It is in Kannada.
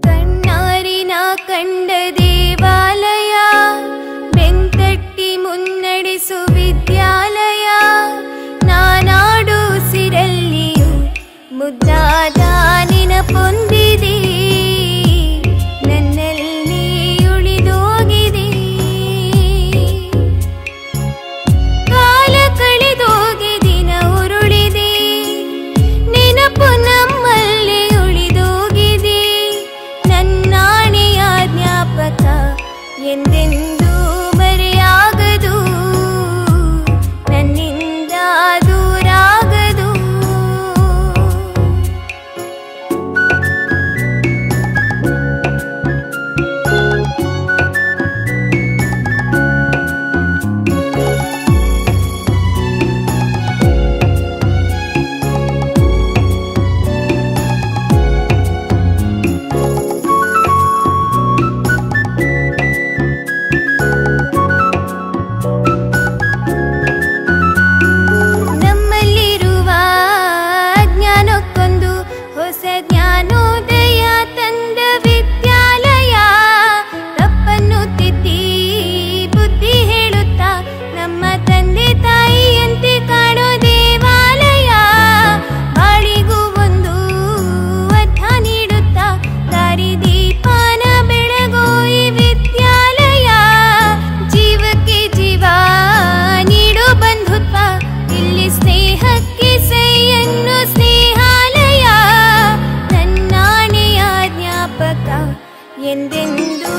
ಕಣ್ಣಾರಿನ ಕಂಡ ದೇವಾಲಯ ಬೆಂತಟ್ಟಿ ಮುನ್ನಡೆಸು ವಿದ್ಯಾಲಯ ನಾನಾಡು ಸಿರಲ್ಲಿಯೂ ಮುದ್ದಾದ ನೆನಪೊಂದಿದೆ ನನ್ನಲ್ಲಿ ಉಳಿದೋಗಿದೆ ಕಾಲ ಕಳೆದೋಗಿ ದಿನ ಉರುಳಿದೆ ನೆನಪು ನಮ್ಮಲ್ಲಿ ಉಳಿದೋಗಿದೆ ನನ್ನಾಣೆಯ ಜ್ಞಾಪಕ ಎಂದೆಂದೂ ಮರೆಯಾಗದು ನನ್ನಿಂದ ದೂರಾಗದು ನಮ್ಮಲ್ಲಿರುವ ಜ್ಞಾನಕ್ಕೊಂದು ಹೊಸ ಜ್ಞಾನೋದಯ ತಂದ ವಿದ್ಯಾಲಯ ತಪ್ಪನ್ನು ತಿದ್ದಿ ಬುದ್ಧಿ ಹೇಳುತ್ತಾ ನಮ್ಮ ತಂದೆ ತಾಯಿಯಂತೆ ಕಾಣೋ ದೇವಾಲಯ ಬಾಳಿಗೂ ಒಂದು ಅರ್ಥ ನೀಡುತ್ತಾ ದಾರಿದೀಪನ ಬೆಳಗೋ ಈ ವಿದ್ಯಾಲಯ ಜೀವಕ್ಕೆ ಜೀವ ನೀಡೋ ಬಂಧುತ್ವ ಇಲ್ಲಿ ಸ್ನೇಹಕ್ಕೆ ಸೈಯನ್ನು ಸ್ನೇಹಾಲಯ ನನ್ನಾಣೆಯ ಜ್ಞಾಪಕ ಎಂದೆಂದೂ